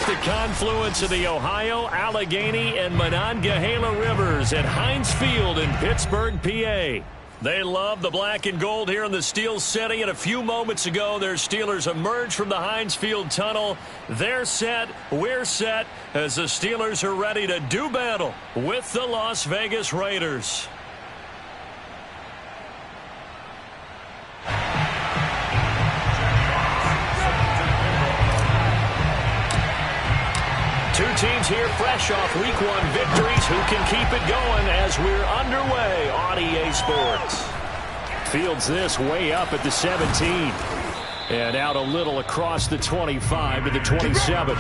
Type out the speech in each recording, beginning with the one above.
at the confluence of the Ohio, Allegheny, and Monongahela Rivers at Heinz Field in Pittsburgh, PA. They love the black and gold here in the Steel City, and a few moments ago, their Steelers emerged from the Heinz Field tunnel. They're set, we're set, as the Steelers are ready to do battle with the Las Vegas Raiders. Two teams here fresh off Week 1 victories. Who can keep it going as we're underway on EA Sports? Fields this way up at the 17. And out a little across the 25 to the 27.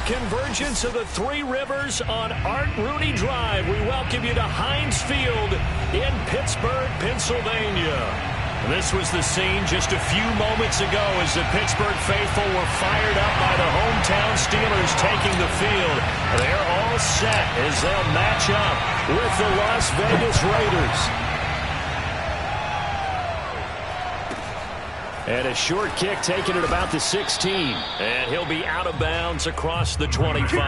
Convergence of the Three Rivers on Art Rooney Drive. We welcome you to Heinz Field in Pittsburgh, Pennsylvania. This was the scene just a few moments ago as the Pittsburgh faithful were fired up by the hometown Steelers taking the field. They're all set as they'll match up with the Las Vegas Raiders. And a short kick taken at about the 16. And he'll be out of bounds across the 25.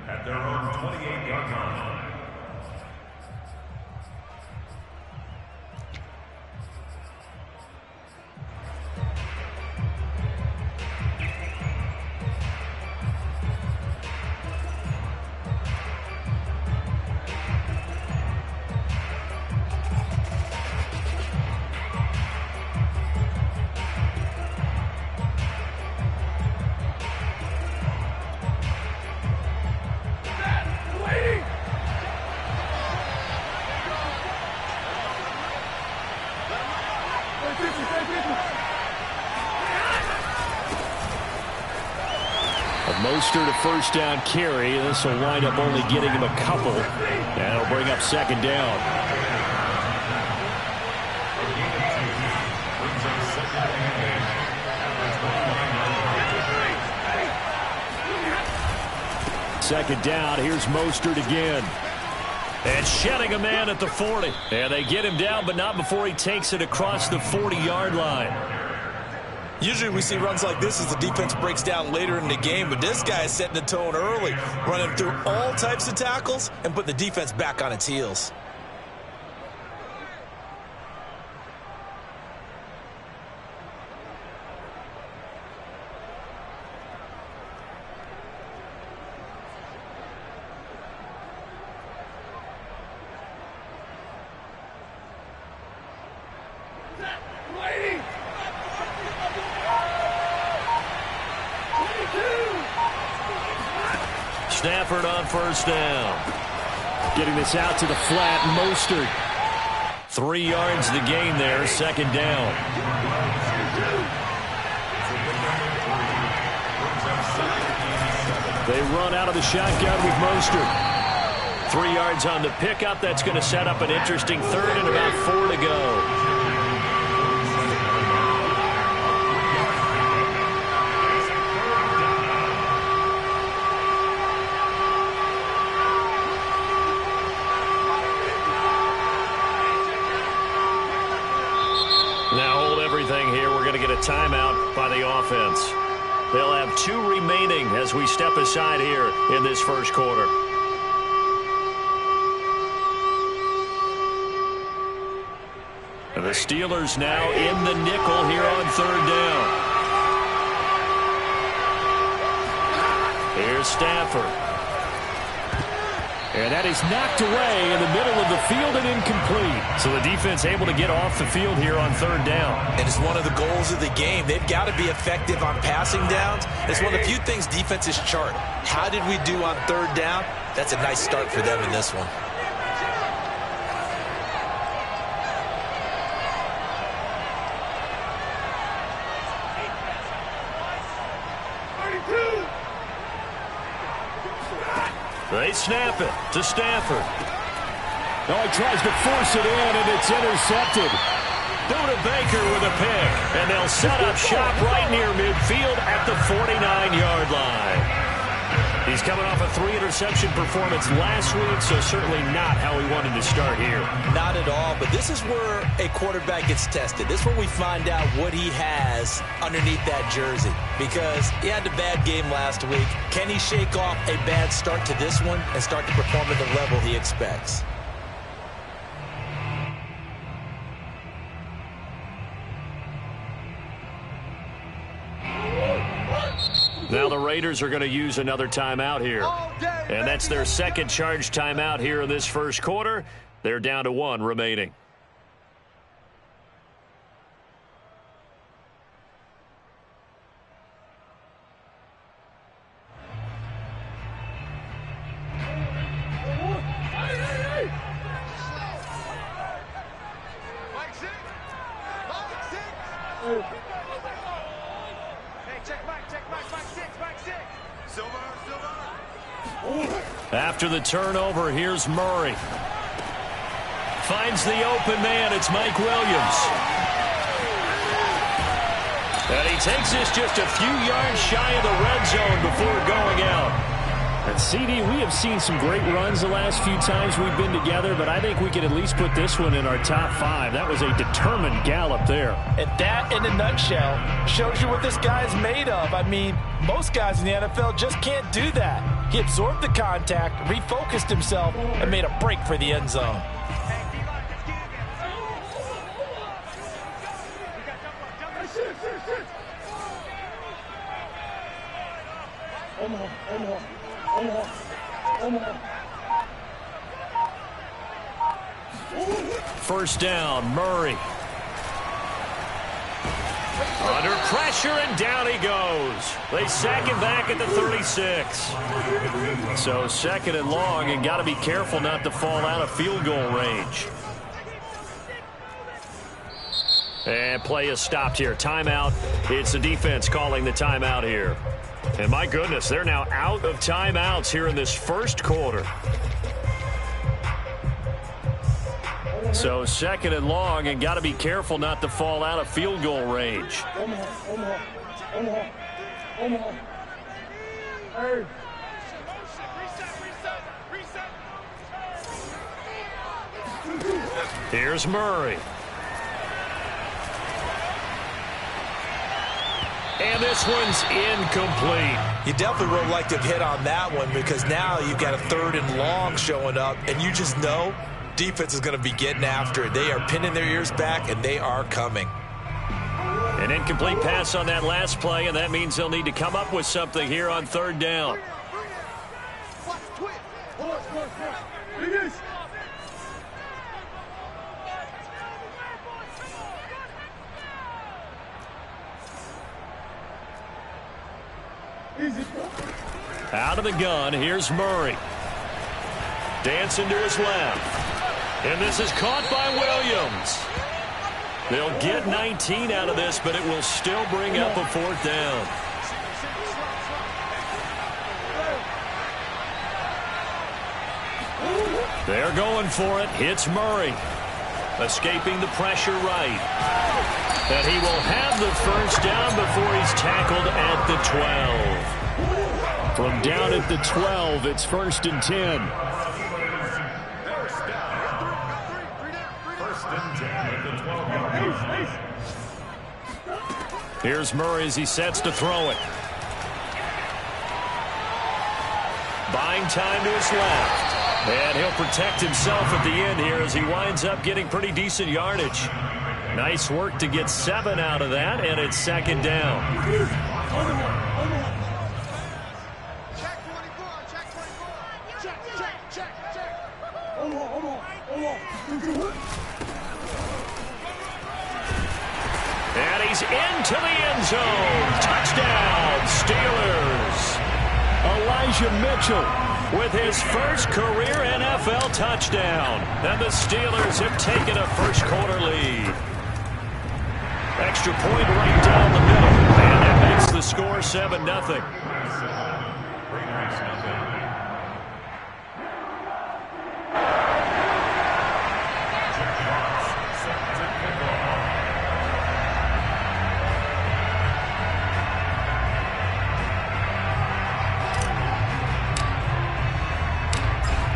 At their own 28-yard line. Mostert a first down carry. This will wind up only getting him a couple. And it'll bring up second down. Second down. Here's Mostert again. And shedding a man at the 40. And they get him down, but not before he takes it across the 40-yard line. Usually we see runs like this as the defense breaks down later in the game, but this guy is setting the tone early, running through all types of tackles and putting the defense back on its heels. Stafford on first down. Getting this out to the flat, Mostert. 3 yards the gain there, second down. They run out of the shotgun with Mostert. 3 yards on the pickup. That's going to set up an interesting third and about 4 to go. Now hold everything here. We're going to get a timeout by the offense. They'll have 2 remaining as we step aside here in this first quarter. And the Steelers now in the nickel here on 3rd down. Here's Stafford. And that is knocked away in the middle of the field and incomplete. So the defense able to get off the field here on 3rd down. And it's one of the goals of the game. They've got to be effective on passing downs. It's one of the few things defenses chart. How did we do on 3rd down? That's a nice start for them in this one. They snap it to Stafford. Oh, he tries to force it in, and it's intercepted. Buda Baker with a pick, and they'll set up shop right near midfield at the 49-yard line. He's coming off a 3-interception performance last week, so certainly not how we wanted to start here. Not at all, but this is where a quarterback gets tested. This is where we find out what he has underneath that jersey, because he had a bad game last week. Can he shake off a bad start to this one and start to perform at the level he expects? Now the Raiders are going to use another timeout here. And that's their second charge timeout here in this first quarter. They're down to 1 remaining. After the turnover, here's Murray. Finds the open man. It's Mike Williams. And he takes this just a few yards shy of the red zone before going out. And CD, we have seen some great runs the last few times we've been together, but I think we can at least put this one in our top 5. That was a determined gallop there. And that, in a nutshell, shows you what this guy's made of. I mean, most guys in the NFL just can't do that. He absorbed the contact, refocused himself, and made a break for the end zone. First down, Murray. Under pressure, and down he goes. They sack him back at the 36. So 2nd and long, and got to be careful not to fall out of field goal range. And play is stopped here. Timeout. It's the defense calling the timeout here. And my goodness, they're now out of timeouts here in this first quarter. So 2nd and long, and got to be careful not to fall out of field goal range. Here's Murray. And this one's incomplete. You definitely would like to have hit on that one, because now you've got a 3rd and long showing up, and you just know defense is going to be getting after it. They are pinning their ears back, and they are coming. An incomplete pass on that last play, and that means they'll need to come up with something here on 3rd down. Out of the gun, here's Murray. Dancing to his left. And this is caught by Williams. They'll get 19 out of this, but it will still bring up a 4th down. They're going for it. Hits Murray. Escaping the pressure right. And he will have the first down before he's tackled at the 12. From down at the 12, it's 1st and 10. Here's Murray as he sets to throw it. Buying time to his left. And he'll protect himself at the end here as he winds up getting pretty decent yardage. Nice work to get 7 out of that, and it's 2nd down. Check 24, check 24. Check. And he's into the end zone. Touchdown, Steelers. Elijah Mitchell with his first career NFL touchdown. And the Steelers have taken a first quarter lead. Extra point right down the middle. And that makes the score 7-0.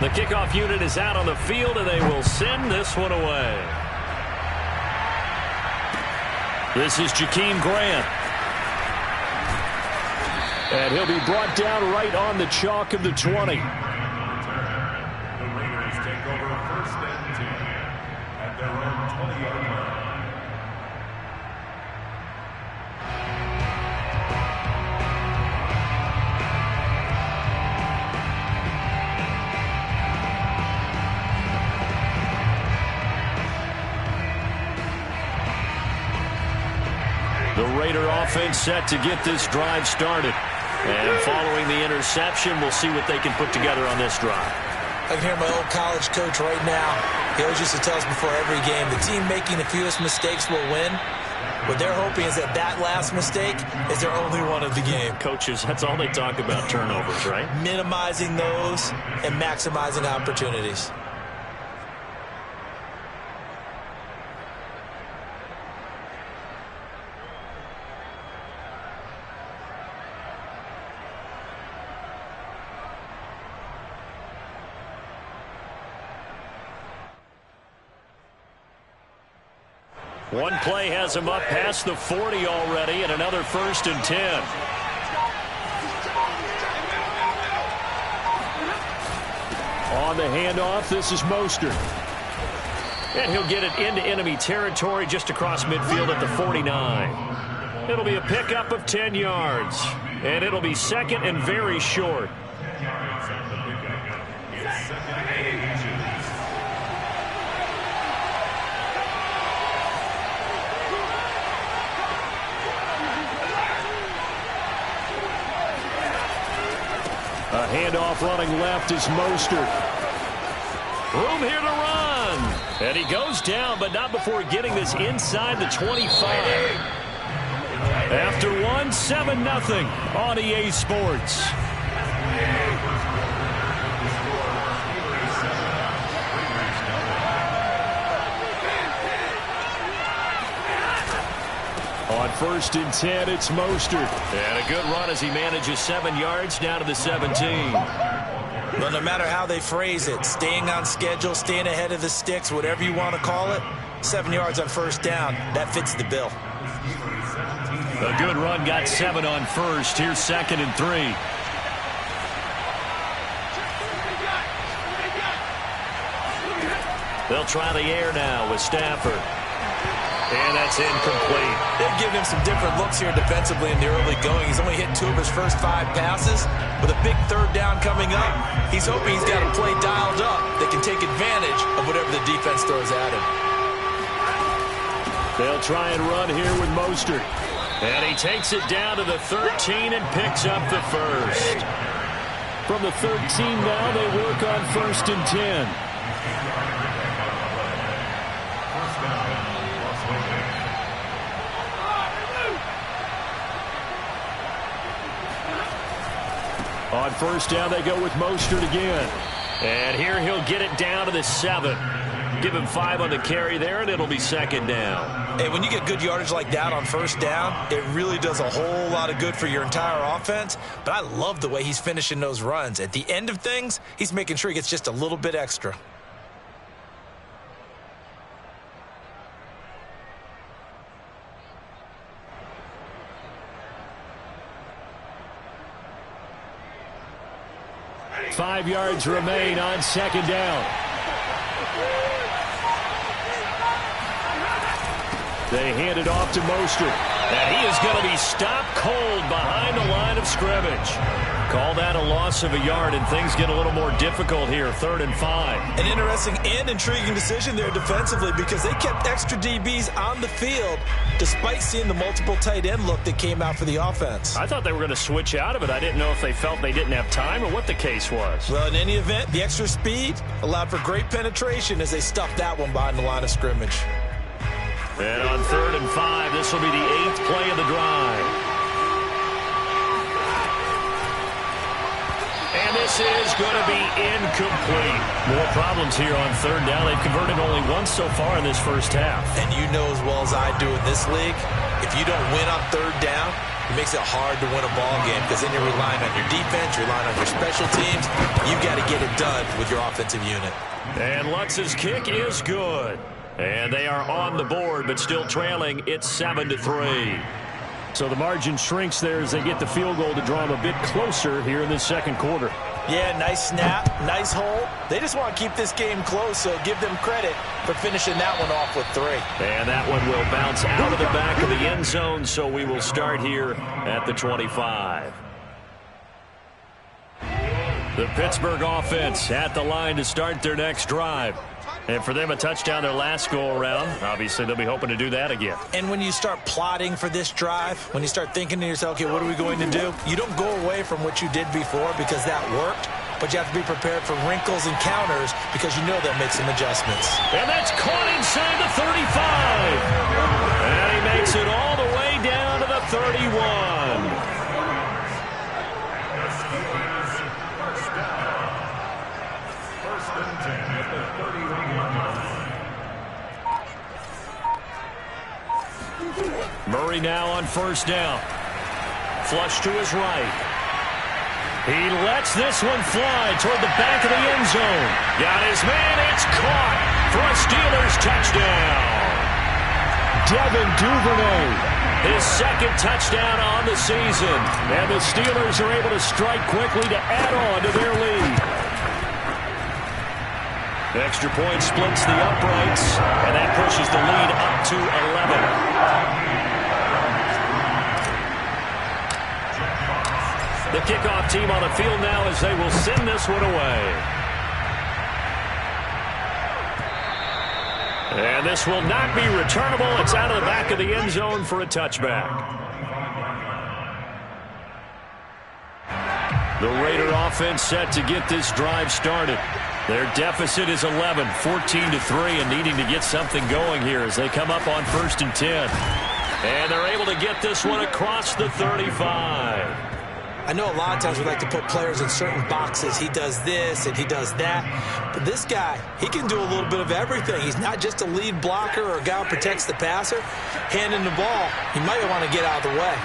The kickoff unit is out on the field, and they will send this one away. This is Jakeem Grant. And he'll be brought down right on the chalk of the 20. The Raiders take over 1st and 10 at their own 20-yard line. The Raider offense set to get this drive started. And following the interception, we'll see what they can put together on this drive. I can hear my old college coach right now. He always used to tell us before every game, the team making the fewest mistakes will win. What they're hoping is that that last mistake is their only one of the game. Coaches, that's all they talk about, turnovers, right? Minimizing those and maximizing opportunities. One play has him up past the 40 already, and another 1st and 10. On the handoff, this is Mostert. And he'll get it into enemy territory just across midfield at the 49. It'll be a pickup of 10 yards. And it'll be 2nd and very short. A handoff running left is Mostert. Room here to run. And he goes down, but not before getting this inside the 25. After 7-0 on EA Sports. On 1st and 10, it's Mostert. And a good run as he manages 7 yards down to the 17. Well, no matter how they phrase it, staying on schedule, staying ahead of the sticks, whatever you want to call it, 7 yards on 1st down, that fits the bill. A good run got 7 on 1st. Here's 2nd and 3. They'll try the air now with Stafford. And that's incomplete. They've given him some different looks here defensively in the early going. He's only hit 2 of his first 5 passes. With a big 3rd down coming up, he's hoping he's got a play dialed up that can take advantage of whatever the defense throws at him. They'll try and run here with Mostert. And he takes it down to the 13 and picks up the first. From the 13 now, they work on 1st and 10. On 1st down, they go with Mostert again. And here he'll get it down to the 7. Give him 5 on the carry there, and it'll be second down. Hey, when you get good yardage like that on first down, it really does a whole lot of good for your entire offense. But I love the way he's finishing those runs. At the end of things, he's making sure he gets just a little bit extra. Five yards remain on second down. They hand it off to Mostert. And he is going to be stopped cold behind the line of scrimmage. Call that a loss of a yard, and things get a little more difficult here. 3rd and 5. An interesting and intriguing decision there defensively because they kept extra DBs on the field despite seeing the multiple tight end look that came out for the offense. I thought they were going to switch out of it. I didn't know if they felt they didn't have time or what the case was. Well, in any event, the extra speed allowed for great penetration as they stuffed that one behind the line of scrimmage. And on 3rd and 5, this will be the 8th play of the drive. And this is going to be incomplete. More problems here on 3rd down. They've converted only once so far in this first half. And you know as well as I do in this league, if you don't win on 3rd down, it makes it hard to win a ball game because then you're relying on your defense, you're relying on your special teams. You've got to get it done with your offensive unit. And Lutz's kick is good. And they are on the board, but still trailing. It's 7-3. So the margin shrinks there as they get the field goal to draw them a bit closer here in the second quarter. Yeah, nice snap, nice hole. They just want to keep this game close, so give them credit for finishing that one off with 3. And that one will bounce out of the back of the end zone, so we will start here at the 25. The Pittsburgh offense at the line to start their next drive. And for them, a touchdown their last go-around. Obviously, they'll be hoping to do that again. And when you start plotting for this drive, when you start thinking to yourself, okay, what are we going to do? You don't go away from what you did before because that worked, but you have to be prepared for wrinkles and counters because you know they'll make some adjustments. And that's caught inside the 35. And he makes it all the way down to the 31. Murray now on first down. Flush to his right. He lets this one fly toward the back of the end zone. Got his man. It's caught for a Steelers touchdown. Devin Duvernay. His second touchdown on the season. And the Steelers are able to strike quickly to add on to their lead. The extra point splits the uprights, and that pushes the lead up to 11. The kickoff team on the field now as they will send this one away. And this will not be returnable. It's out of the back of the end zone for a touchback. The Raider offense set to get this drive started. Their deficit is 11, 14-3, and needing to get something going here as they come up on 1st and 10. And they're able to get this one across the 35. I know a lot of times we like to put players in certain boxes. He does this and he does that. But this guy, he can do a little bit of everything. He's not just a lead blocker or a guy who protects the passer. Handing the ball, he might want to get out of the way.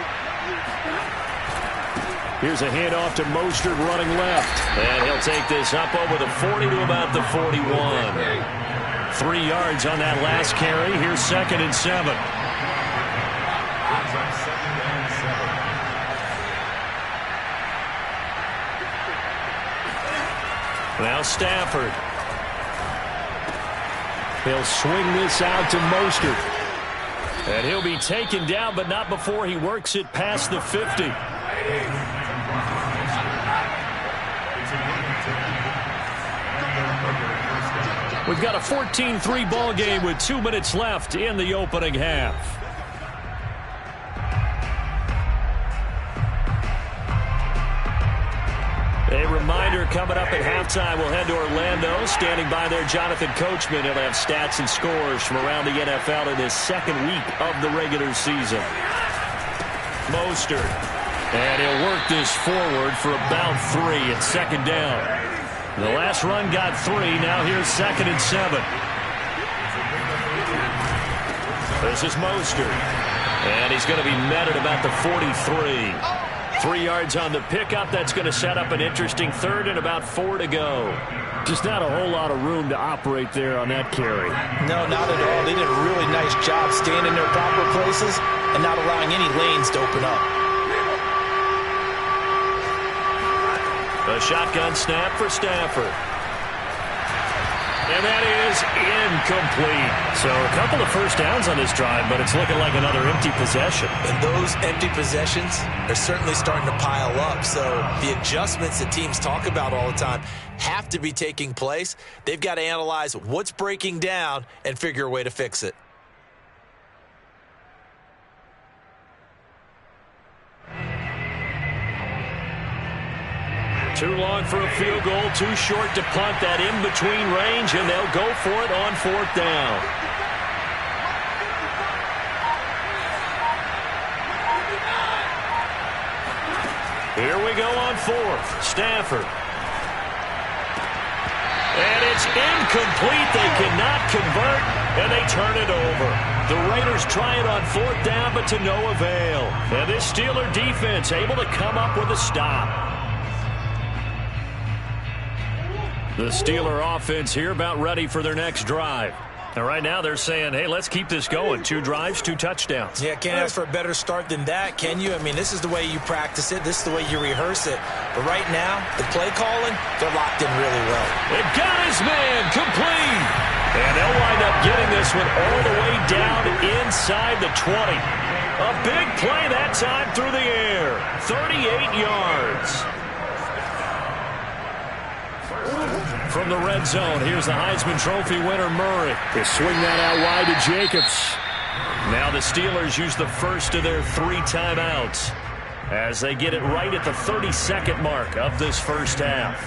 Here's a handoff to Mostert running left. And he'll take this up over the 40 to about the 41. 3 yards on that last carry. Here's 2nd and 7. Now Stafford. He'll swing this out to Mostert. And he'll be taken down, but not before he works it past the 50. We've got a 14-3 ball game with 2 minutes left in the opening half. A reminder coming up at halftime, we'll head to Orlando. Standing by there, Jonathan Coachman. He'll have stats and scores from around the NFL in this second week of the regular season. Mostert. And he'll work this forward for about 3 at 2nd down. The last run got 3. Now here's 2nd and 7. This is Mostert. And he's going to be met at about the 43. 3 yards on the pickup. That's going to set up an interesting 3rd and about 4 to go. Just not a whole lot of room to operate there on that carry. No, not at all. They did a really nice job staying in their proper places and not allowing any lanes to open up. A shotgun snap for Stafford. And that is incomplete. So a couple of first downs on this drive, but it's looking like another empty possession. And those empty possessions are certainly starting to pile up. So the adjustments that teams talk about all the time have to be taking place. They've got to analyze what's breaking down and figure a way to fix it. Too long for a field goal, too short to punt. That in between range, and they'll go for it on 4th down. Here we go on 4th. Stafford. And it's incomplete. They cannot convert, and they turn it over. The Raiders try it on 4th down, but to no avail. And this Steeler defense able to come up with a stop. The Steeler offense here about ready for their next drive. And right now they're saying, hey, let's keep this going. 2 drives, 2 touchdowns. Yeah, can't ask for a better start than that, can you? I mean, this is the way you practice it. This is the way you rehearse it. But right now, the play calling, they're locked in really well. It got his man complete. And they'll wind up getting this one all the way down inside the 20. A big play that time through the air. 38 yards. From the red zone, here's the Heisman Trophy winner, Murray. They swing that out wide to Jacobs. Now the Steelers use the first of their 3 timeouts as they get it right at the 32nd mark of this first half.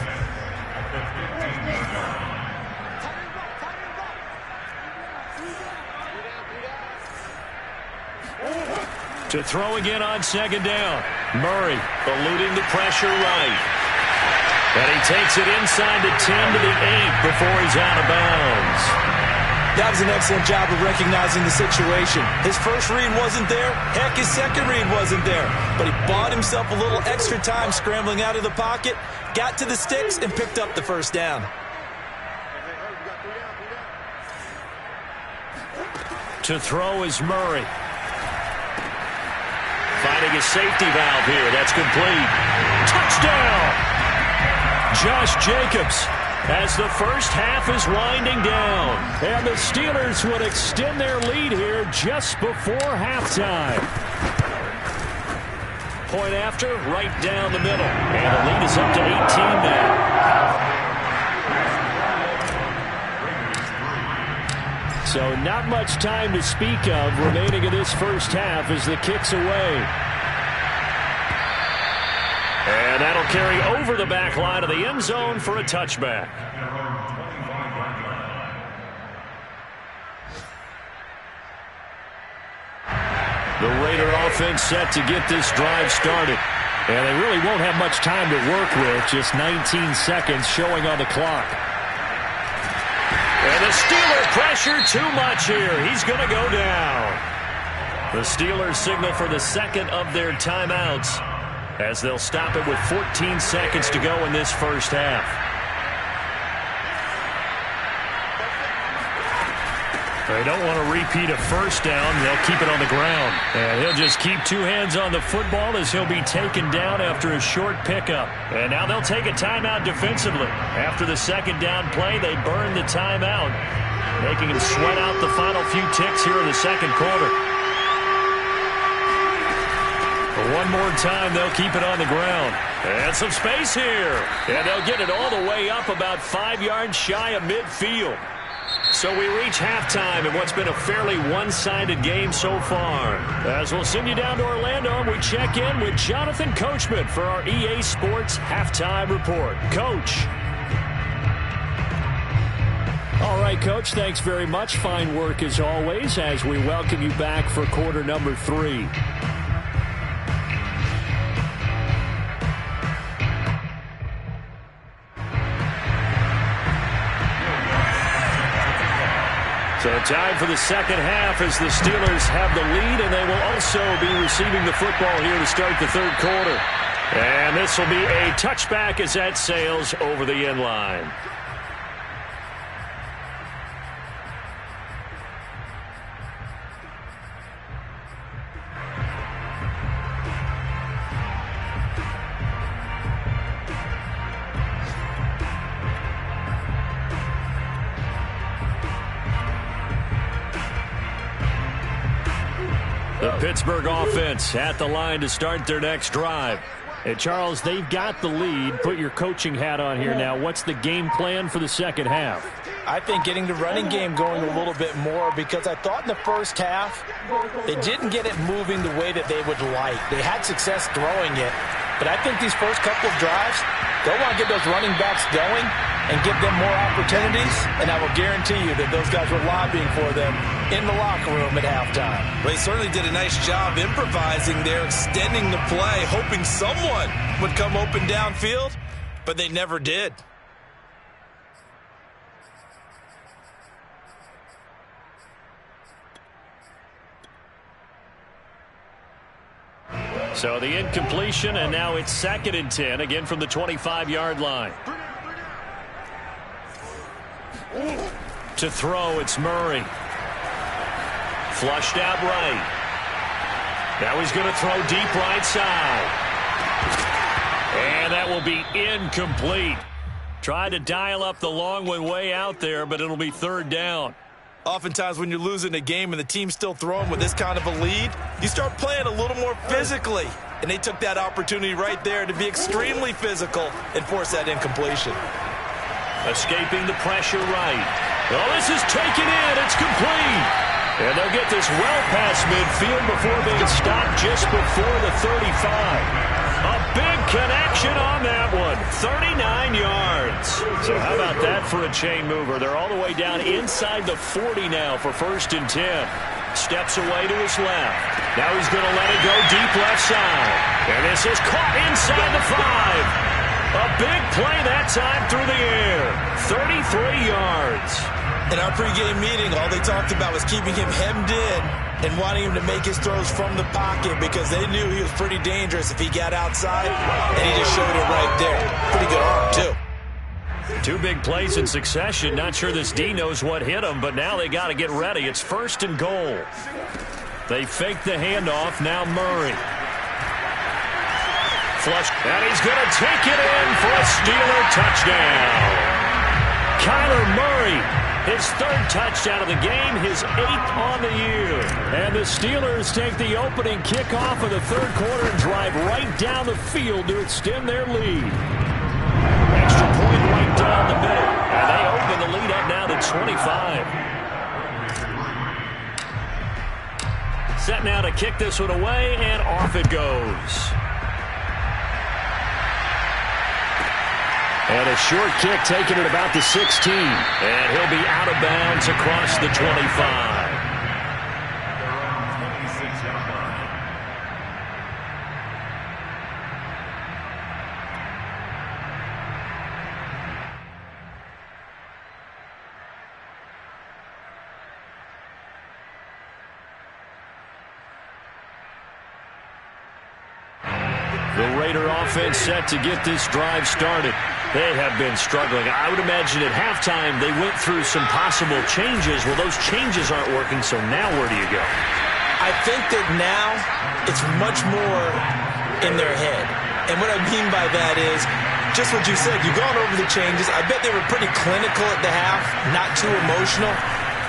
To throw again on 2nd down. Murray eluding the pressure right. And he takes it inside the 10 to the 8 before he's out of bounds. That was an excellent job of recognizing the situation. His first read wasn't there. Heck, his second read wasn't there. But he bought himself a little extra time scrambling out of the pocket, got to the sticks, and picked up the first down. To throw is Murray. Finding a safety valve here. That's complete. Touchdown! Josh Jacobs as the first half is winding down. And the Steelers would extend their lead here just before halftime. Point after, right down the middle. And the lead is up to 18 now. So not much time to speak of remaining in this first half as the kick's away. And that'll carry over the back line of the end zone for a touchback. The Raider offense set to get this drive started. And they really won't have much time to work with, just 19 seconds showing on the clock. And the Steeler pressure too much here. He's going to go down. The Steelers signal for the 2nd of their timeouts, as they'll stop it with 14 seconds to go in this first half. They don't want to repeat a first down. They'll keep it on the ground. And he'll just keep 2 hands on the football as he'll be taken down after a short pickup. And now they'll take a timeout defensively. After the 2nd down play, they burn the timeout, making him sweat out the final few ticks here in the 2nd quarter. One more time, they'll keep it on the ground. And some space here. And they'll get it all the way up about 5 yards shy of midfield. So we reach halftime in what's been a fairly one-sided game so far. As we'll send you down to Orlando, we check in with Jonathan Coachman for our EA Sports Halftime Report. Coach. All right, Coach, thanks very much. Fine work as always as we welcome you back for quarter number 3. Time for the second half as the Steelers have the lead, and they will also be receiving the football here to start the third quarter. And this will be a touchback as that sails over the end line. The Pittsburgh offense at the line to start their next drive. And Charles, they've got the lead. Put your coaching hat on here now. What's the game plan for the second half? I think getting the running game going a little bit more, because I thought in the first half they didn't get it moving the way that they would like. They had success throwing it, but I think these first couple of drives, they'll want to get those running backs going and give them more opportunities, and I will guarantee you that those guys were lobbying for them in the locker room at halftime. Well, he certainly did a nice job improvising there, extending the play, hoping someone would come open downfield, but they never did. So the incompletion, and now it's 2nd and 10, again from the 25-yard line. To throw, it's Murray. Flushed out right. Now he's going to throw deep right side. And that will be incomplete. Tried to dial up the long one way out there, but it'll be 3rd down. Oftentimes when you're losing a game and the team's still throwing with this kind of a lead, you start playing a little more physically. And they took that opportunity right there to be extremely physical and force that incompletion. Escaping the pressure right. Oh, this is taken in. It's complete. And they'll get this well past midfield before being stopped just before the 35. A big connection on that one. 39 yards. So how about that for a chain mover? They're all the way down inside the 40 now for 1st and 10. Steps away to his left. Now he's going to let it go deep left side. And this is caught inside the 5. A big play that time through the air. 33 yards. In our pregame meeting, all they talked about was keeping him hemmed in and wanting him to make his throws from the pocket because they knew he was pretty dangerous if he got outside, and he just showed it right there. Pretty good arm, too. 2 big plays in succession. Not sure this D knows what hit him, but now they got to get ready. It's 1st and goal. They fake the handoff. Now Murray. Flush, and he's going to take it in for a Steeler touchdown. Kyler Murray, his 3rd touchdown of the game, his 8th on the year. And the Steelers take the opening kickoff of the 3rd quarter and drive right down the field to extend their lead. Extra point right down the middle. And they open the lead up now to 25. Set now to kick this one away, and off it goes. And a short kick taken at about the 16. And he'll be out of bounds across the 25. The Raider offense set to get this drive started. They have been struggling. I would imagine at halftime they went through some possible changes. Well, those changes aren't working, so now where do you go? I think that now it's much more in their head. And what I mean by that is just what you said. You've gone over the changes. I bet they were pretty clinical at the half, not too emotional.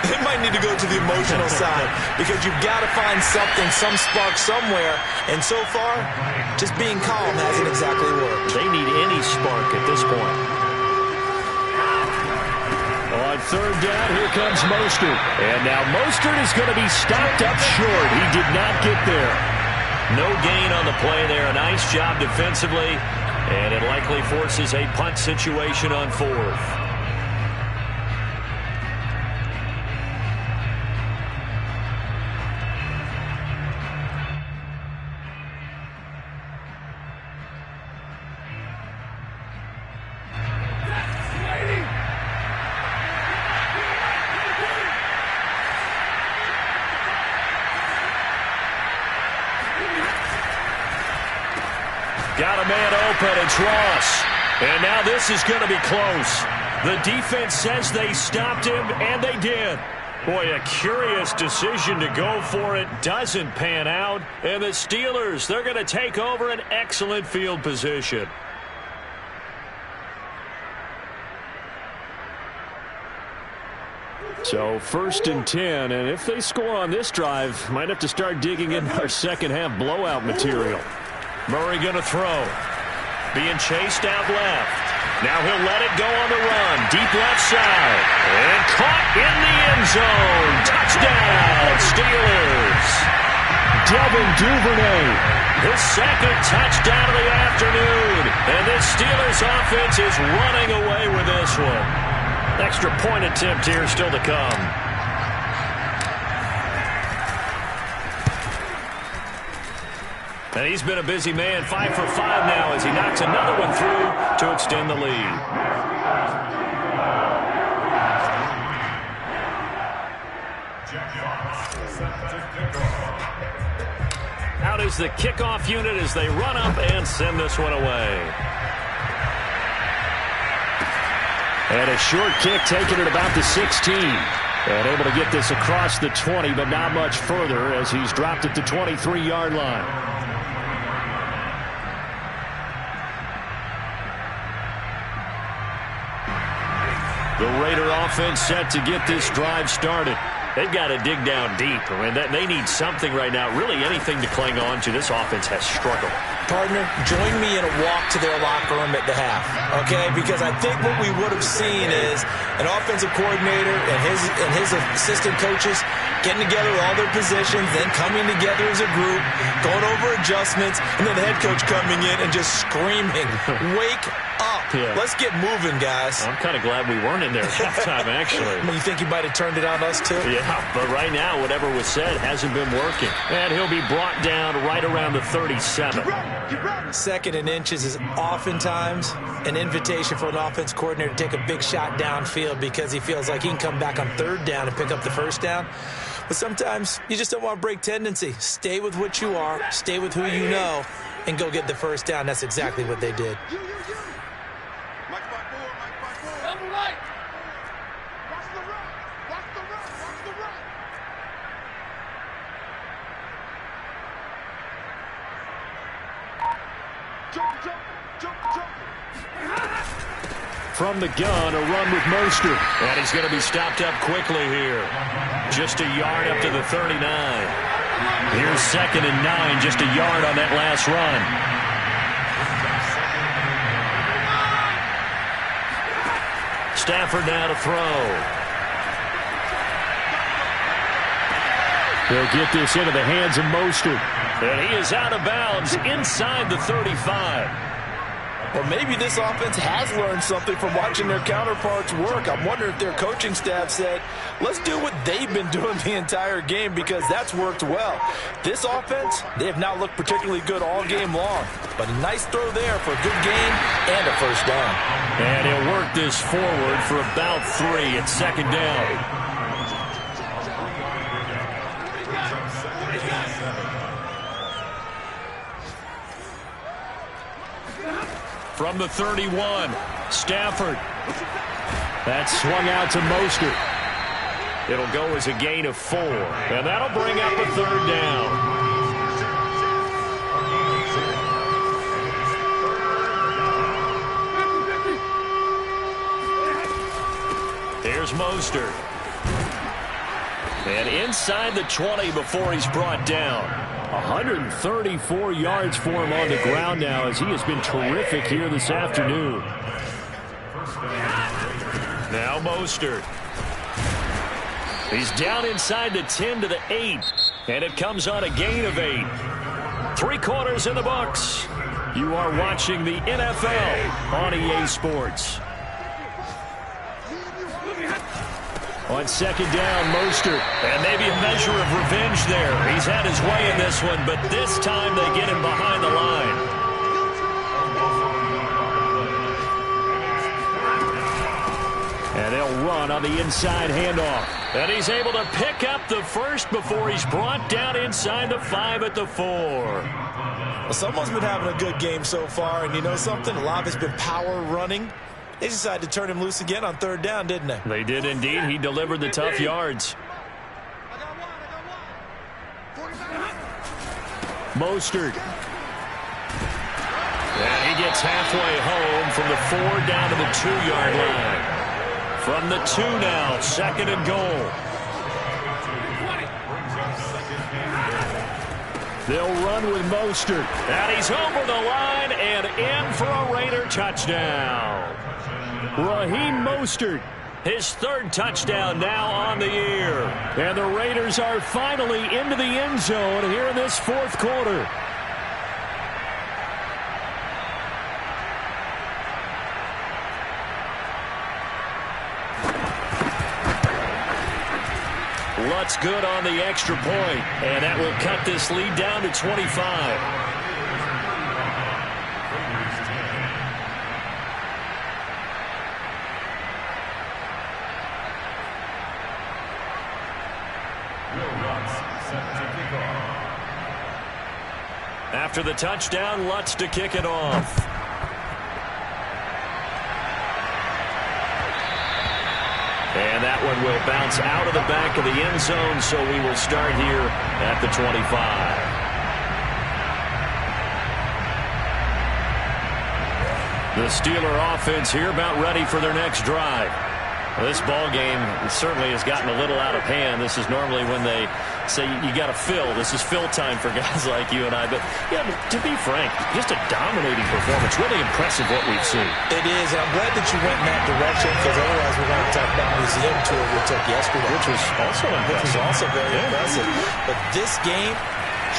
They might need to go to the emotional side because you've got to find something, some spark somewhere. And so far, just being calm hasn't exactly worked. They need any spark at this point. On 3rd down, here comes Mostert. And now Mostert is going to be stopped up short. He did not get there. No gain on the play there. A nice job defensively. And it likely forces a punt situation on 4th. Got a man open. It's Ross. And now this is going to be close. The defense says they stopped him, and they did. Boy, a curious decision to go for it. Doesn't pan out. And the Steelers, they're going to take over an excellent field position. So 1st and 10, and if they score on this drive, might have to start digging in our second half blowout material. Murray going to throw. Being chased out left. Now he'll let it go on the run. Deep left side. And caught in the end zone. Touchdown, Steelers. Devin Duvernay. His second touchdown of the afternoon. And this Steelers offense is running away with this one. Extra point attempt here still to come. And he's been a busy man, 5 for 5 now as he knocks another one through to extend the lead. Out is the kickoff unit as they run up and send this one away. And a short kick taken at about the 16. And able to get this across the 20, but not much further as he's dropped at the 23-yard line. The Raider offense set to get this drive started. They've got to dig down deep. I mean, they need something right now, really anything to cling on to. This offense has struggled. Partner, join me in a walk to their locker room at the half, okay? Because I think what we would have seen is an offensive coordinator and his assistant coaches getting together with all their positions, then coming together as a group, going over adjustments, and then the head coach coming in and just screaming, wake up. Yeah. Let's get moving, guys. I'm kind of glad we weren't in there at halftime, actually. You think he might have turned it on us, too? Yeah, but right now, whatever was said hasn't been working. And he'll be brought down right around the 37. 2nd and inches is oftentimes an invitation for an offense coordinator to take a big shot downfield because he feels like he can come back on 3rd down and pick up the 1st down. But sometimes you just don't want to break tendency. Stay with what you are, stay with who you know, and go get the 1st down. That's exactly what they did. From the gun, a run with Mostert. And he's going to be stopped up quickly here. Just a yard up to the 39. Here's 2nd and 9, just a yard on that last run. Stafford now to throw. They'll get this into the hands of Mostert. And he is out of bounds inside the 35. Or maybe this offense has learned something from watching their counterparts work. I'm wondering if their coaching staff said, let's do what they've been doing the entire game because that's worked well. This offense, they have not looked particularly good all game long. But a nice throw there for a good gain and a 1st down. And he'll work this forward for about 3 at 2nd down. From the 31, Stafford. That swung out to Mostert. It'll go as a gain of 4. And that'll bring up a 3rd down. Here's Mostert. And inside the 20 before he's brought down. 134 yards for him on the ground now as he has been terrific here this afternoon. Now Mostert. He's down inside the 10 to the 8. And it comes on a gain of 8. 3 quarters in the books. You are watching the NFL on EA Sports. On 2nd down, Mostert. And maybe a measure of revenge there. He's had his way in this one, but this time they get him behind the line. And they'll run up on the inside handoff. And he's able to pick up the first before he's brought down inside the 5 at the 4. Well, someone's been having a good game so far, and you know something? A lot of it's been power running. They decided to turn him loose again on 3rd down, didn't they? They did indeed. He delivered the tough yards. Mostert. And he gets halfway home from the 4 down to the 2-yard line. From the 2 now, 2nd and goal. They'll run with Mostert. And he's over the line and in for a Raider touchdown. Raheem Mostert, his 3rd touchdown now on the year. And the Raiders are finally into the end zone here in this 4th quarter. Lutz good on the extra point, and that will cut this lead down to 25. After the touchdown, Lutz to kick it off. And that one will bounce out of the back of the end zone, so we will start here at the 25. The Steeler offense here about ready for their next drive. Well, this ball game certainly has gotten a little out of hand. This is normally when they say you got to fill. This is fill time for guys like you and I. But, yeah, to be frank, just a dominating performance. Really impressive what we've seen. It is, and I'm glad that you went in that direction, because otherwise we're going to talk about the museum tour we took yesterday. Which was also impressive. Which was also very impressive. But this game,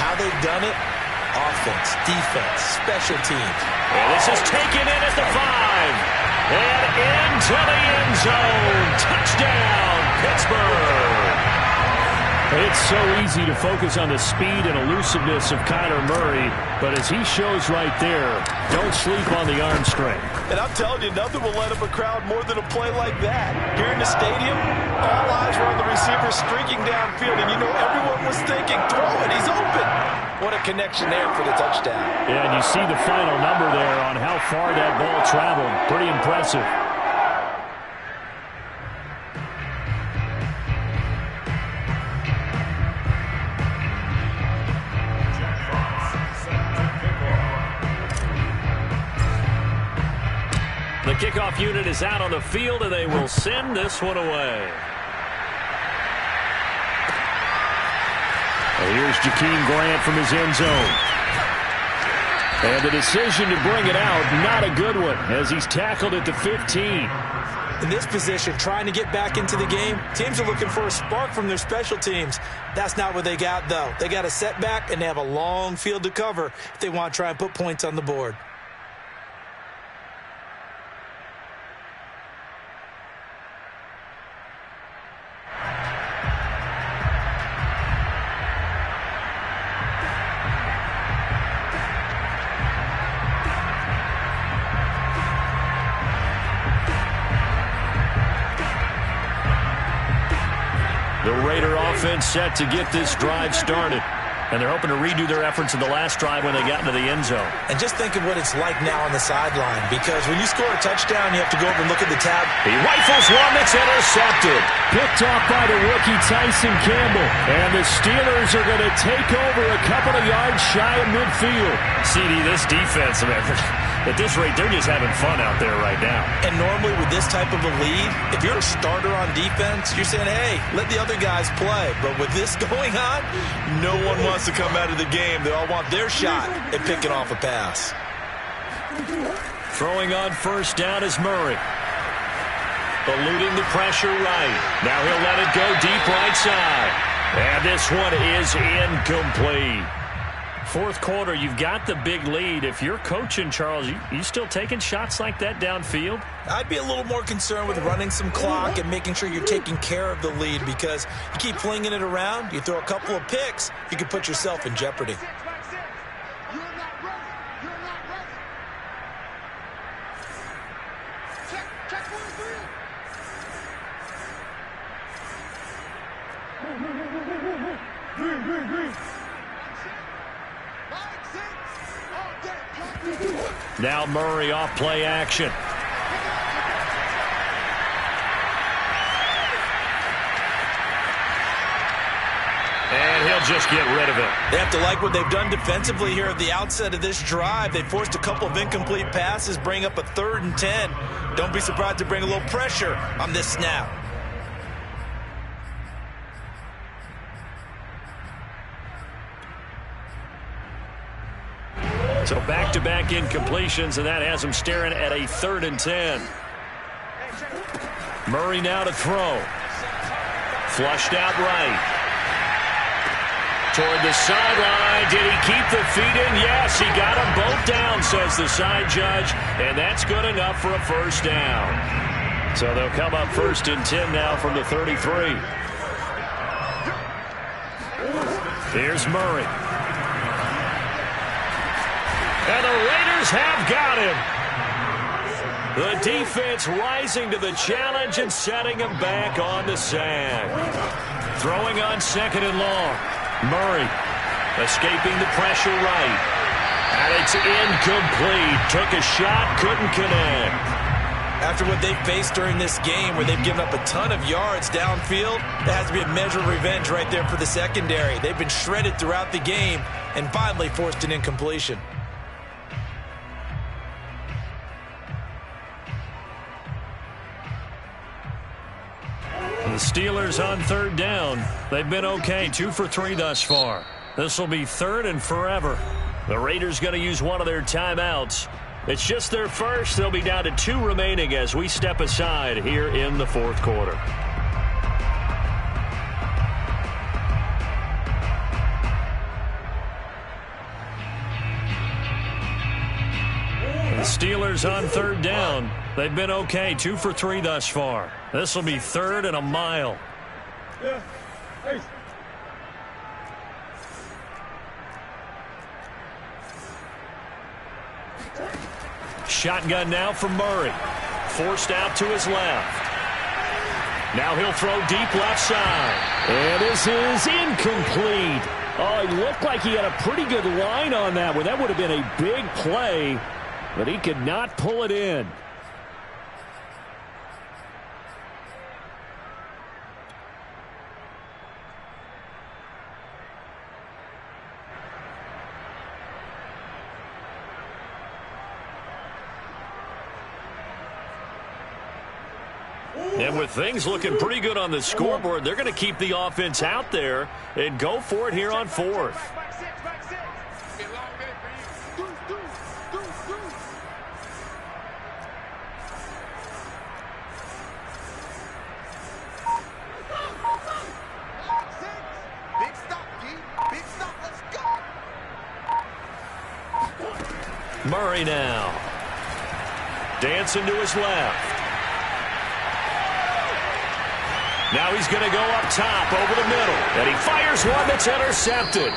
how they've done it, offense, defense, special teams. And this is taken in at the 5. And into the end zone. Touchdown, Pittsburgh. It's so easy to focus on the speed and elusiveness of Kyler Murray, but as he shows right there, don't sleep on the arm strength. And I'm telling you, nothing will light up a crowd more than a play like that. Here in the stadium, all eyes were on the receiver streaking downfield, and you know everyone was thinking, throw it, he's open. What a connection there for the touchdown. Yeah, and you see the final number there on how far that ball traveled. Pretty impressive. The kickoff unit is out on the field, and they will send this one away. And here's Jakeem Grant from his end zone. And the decision to bring it out, not a good one, as he's tackled at the 15. In this position, trying to get back into the game, teams are looking for a spark from their special teams. That's not what they got, though. They got a setback, and they have a long field to cover if they want to try and put points on the board. The Raider offense set to get this drive started. And they're hoping to redo their efforts in the last drive when they got into the end zone. And just think of what it's like now on the sideline, because when you score a touchdown, you have to go over and look at the tab. He rifles one that's intercepted. Picked off by the rookie Tyson Campbell. And the Steelers are going to take over a couple of yards shy of midfield. CD, this defense, man, at this rate, they're just having fun out there right now. And normally with this type of a lead, if you're a starter on defense, you're saying, hey, let the other guys play. But with this going on, no one wants to come out of the game. They all want their shot at picking off a pass. Throwing on first down is Murray. Eluding the pressure right. Now he'll let it go deep right side. And this one is incomplete. Fourth quarter, you've got the big lead. If you're coaching, Charles, you still taking shots like that downfield? I'd be a little more concerned with running some clock and making sure you're taking care of the lead, because you keep flinging it around, you throw a couple of picks, you can put yourself in jeopardy. Now Murray off play action. And he'll just get rid of it. They have to like what they've done defensively here at the outset of this drive. They forced a couple of incomplete passes, bring up a 3rd and 10. Don't be surprised to bring a little pressure on this snap. So back-to-back incompletions, and that has him staring at a 3rd and 10. Murray now to throw. Flushed out right. Toward the sideline. Did he keep the feet in? Yes, he got them both down, says the side judge, and that's good enough for a first down. So they'll come up 1st and 10 now from the 33. Here's Murray. And the Raiders have got him. The defense rising to the challenge and setting him back on the sag. Throwing on 2nd and long. Murray escaping the pressure right. And it's incomplete. Took a shot, couldn't connect. After what they've faced during this game where they've given up a ton of yards downfield, there has to be a measure of revenge right there for the secondary. They've been shredded throughout the game and finally forced an incompletion. The Steelers on 3rd down. They've been okay, 2 for 3 thus far. This will be 3rd and forever. The Raiders going to use one of their timeouts. It's just their first. They'll be down to 2 remaining as we step aside here in the 4th quarter. The Steelers on 3rd down. They've been okay, 2 for 3 thus far. This will be 3rd and a mile. Shotgun now from Murray. Forced out to his left. Now he'll throw deep left side. And this is incomplete. Oh, it looked like he had a pretty good line on that one. That would have been a big play, but he could not pull it in. And with things looking pretty good on the scoreboard, they're going to keep the offense out there and go for it here on 4th. Big stop, G. Big stop. Let's go. Murray now. Dancing to his left. Now he's going to go up top over the middle. And he fires one that's intercepted.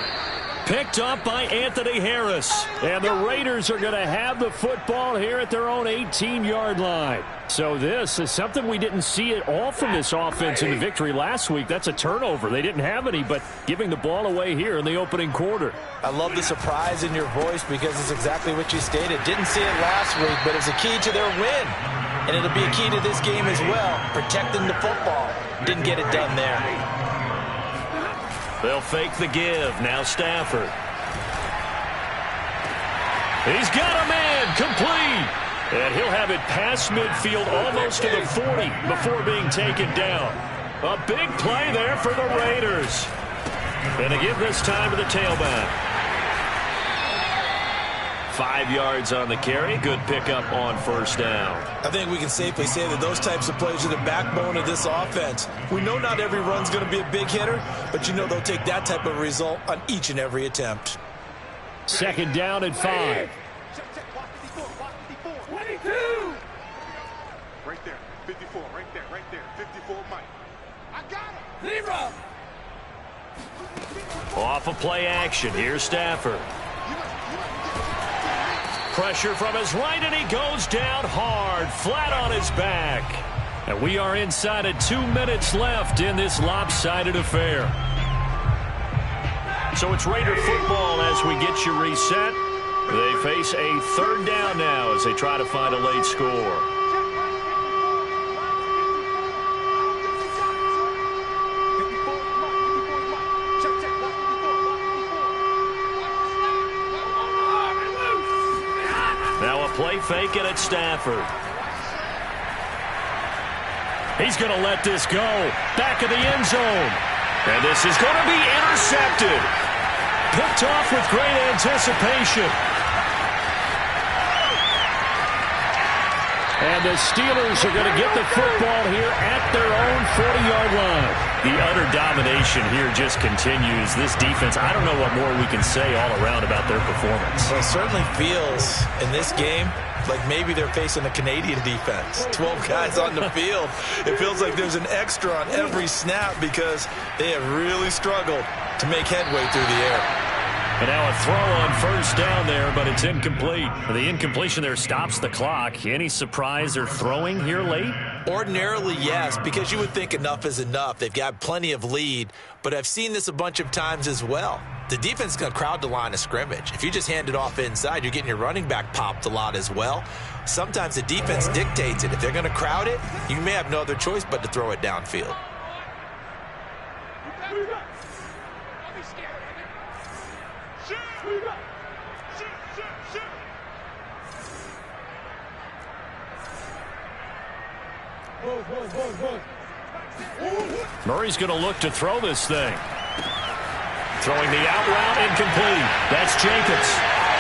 Picked up by Anthony Harris. And the Raiders are going to have the football here at their own 18-yard line. So this is something we didn't see at all from this offense in the victory last week. That's a turnover. They didn't have any, but giving the ball away here in the opening quarter. I love the surprise in your voice because it's exactly what you stated. Didn't see it last week, but it's a key to their win. And it'll be a key to this game as well, protecting the football. Didn't get it done there. They'll fake the give. Now Stafford. He's got a man complete. And he'll have it past midfield almost to the 40 before being taken down. A big play there for the Raiders. And to give this time to the tailback. 5 yards on the carry. Good pickup on first down. I think we can safely say that those types of plays are the backbone of this offense. We know not every run's going to be a big hitter, but you know they'll take that type of result on each and every attempt. 2nd down and 5. Check, block 54, block 54. 22. Right there, 54, right there, 54, Mike. I got him. Zero. Off of play action. Here's Stafford. Pressure from his right, and he goes down hard, flat on his back. And we are inside of 2 minutes left in this lopsided affair. So it's Raider football as we get you reset. They face a third down now as they try to find a late score. Now a play fake it at Stafford. He's going to let this go. Back of the end zone. And this is going to be intercepted. Picked off with great anticipation. And the Steelers are going to get the football here at their own 40-yard line. The utter domination here just continues. This defense, I don't know what more we can say all around about their performance. Well, it certainly feels in this game like maybe they're facing a Canadian defense. 12 guys on the field. It feels like there's an extra on every snap because they have really struggled to make headway through the air. And now a throw on first down there, but it's incomplete. The incompletion there stops the clock. Any surprise they're throwing here late? Ordinarily, yes, because you would think enough is enough. They've got plenty of lead, but I've seen this a bunch of times as well. The defense is going to crowd the line of scrimmage. If you just hand it off inside, you're getting your running back popped a lot as well. Sometimes the defense dictates it. If they're going to crowd it, you may have no other choice but to throw it downfield. Murray's going to look to throw this thing. Throwing the out route incomplete. That's Jacobs.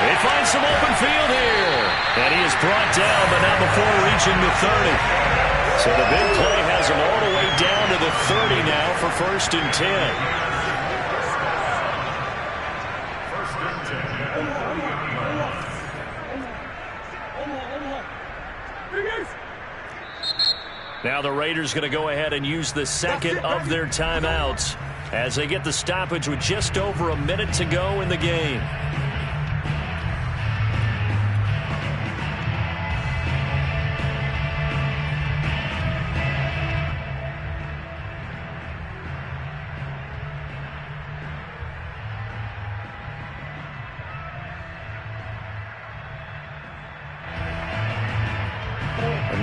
They find some open field here. And he is brought down, but not before reaching the 30. So the big play has him all the way down to the 30 now for 1st and 10. Now the Raiders going to go ahead and use the second of their timeouts as they get the stoppage with just over a minute to go in the game.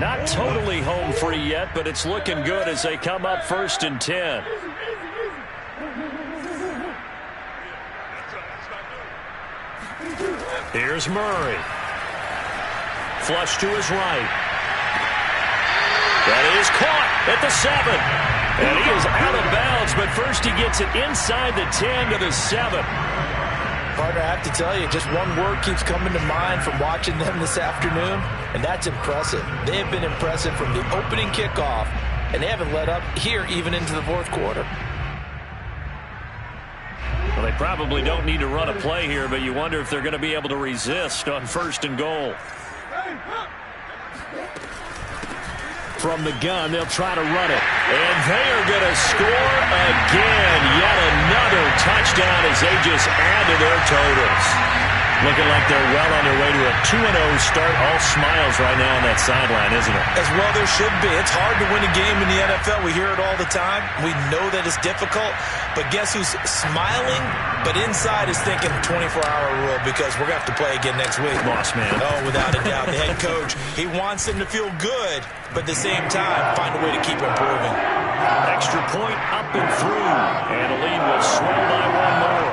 Not totally home free yet, but it's looking good as they come up 1st and 10. Here's Murray. Flush to his right. That is caught at the 7. And he is out of bounds, but first he gets it inside the 10 to the 7. Partner, I have to tell you, just one word keeps coming to mind from watching them this afternoon, and that's impressive. They have been impressive from the opening kickoff, and they haven't let up here even into the 4th quarter. Well, they probably don't need to run a play here, but you wonder if they're going to be able to resist on 1st and goal. From the gun, they'll try to run it. And they are going to score again. Yet another touchdown as they just add to their totals. Looking like they're well on their way to a 2-0 start. All smiles right now on that sideline, isn't it? As well there should be. It's hard to win a game in the NFL. We hear it all the time. We know that it's difficult. But guess who's smiling? But inside is thinking 24-hour rule because we're going to have to play again next week. Loss, man. Oh, without a doubt. The head coach, he wants them to feel good, but at the same time, find a way to keep improving. Extra point up and through. And the lead will swell by one more.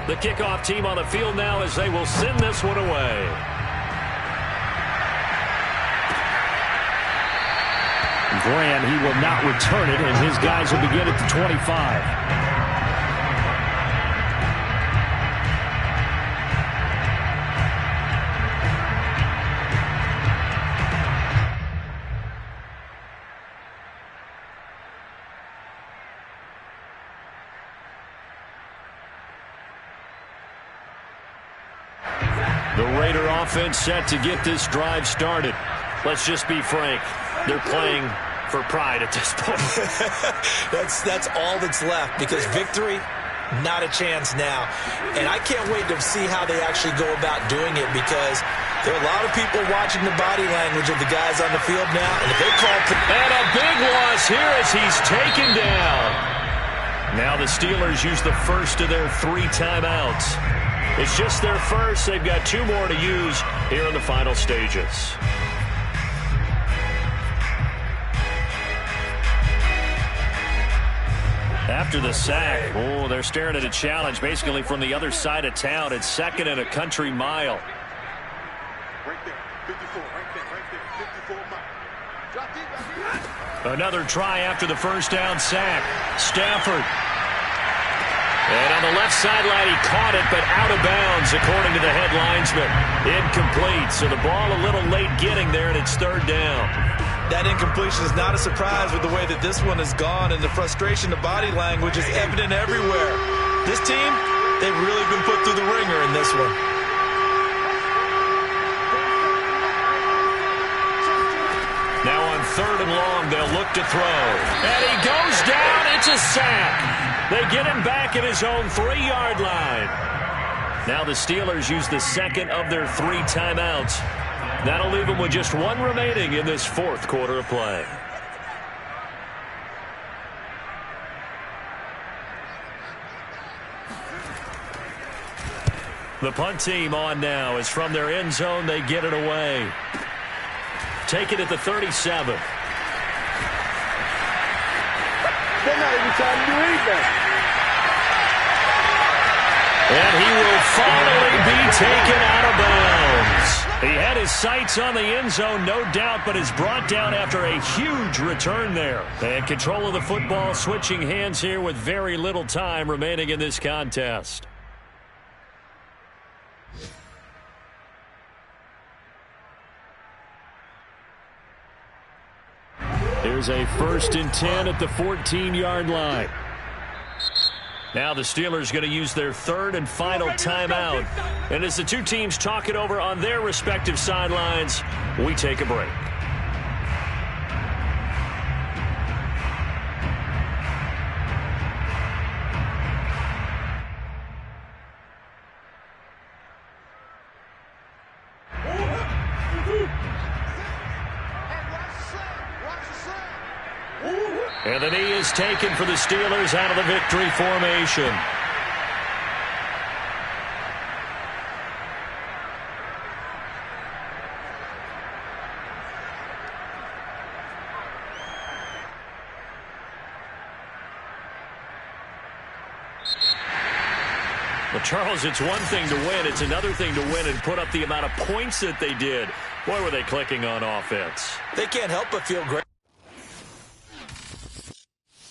The kickoff team on the field now as they will send this one away. Graham, he will not return it, and his guys will begin at the 25. The Raider offense set to get this drive started. Let's just be frank. They're playing for pride at this point. That's all that's left because victory, not a chance now. And I can't wait to see how they actually go about doing it because There are a lot of people watching the body language of the guys on the field now, and if they call... And a big loss here as he's taken down. Now the Steelers use the first of their 3 timeouts. It's just their first. They've got 2 more to use here in the final stages. After the sack, they're staring at a challenge basically from the other side of town. It's 2nd and a country mile. Right there, 54, right there, 54 mile. Drop deep. Another try after the first down sack. Stafford. And on the left sideline, he caught it, but out of bounds, according to the head linesman. Incomplete, so the ball a little late getting there, and it's 3rd down. That incompletion is not a surprise with the way that this one has gone, and the frustration, the body language is evident everywhere. This team, they've really been put through the ringer in this one. Now on 3rd and long, they'll look to throw. And he goes down. It's a sack. They get him back at his own 3-yard line. Now the Steelers use the 2nd of their 3 timeouts. That'll leave them with just 1 remaining in this 4th quarter of play. The punt team on now is from their end zone. They get it away. Take it at the 37. They're not even trying to do anything. And he will finally be taken out of bounds. He had his sights on the end zone, no doubt, but is brought down after a huge return there. And control of the football switching hands here with very little time remaining in this contest. Here's a 1st and 10 at the 14-yard line. Now the Steelers going to use their 3rd and final timeout. And as the 2 teams talk it over on their respective sidelines, we take a break. And the knee is taken for the Steelers out of the victory formation. Well, Charles, it's one thing to win. It's another thing to win and put up the amount of points that they did. Boy, were they clicking on offense. They can't help but feel great.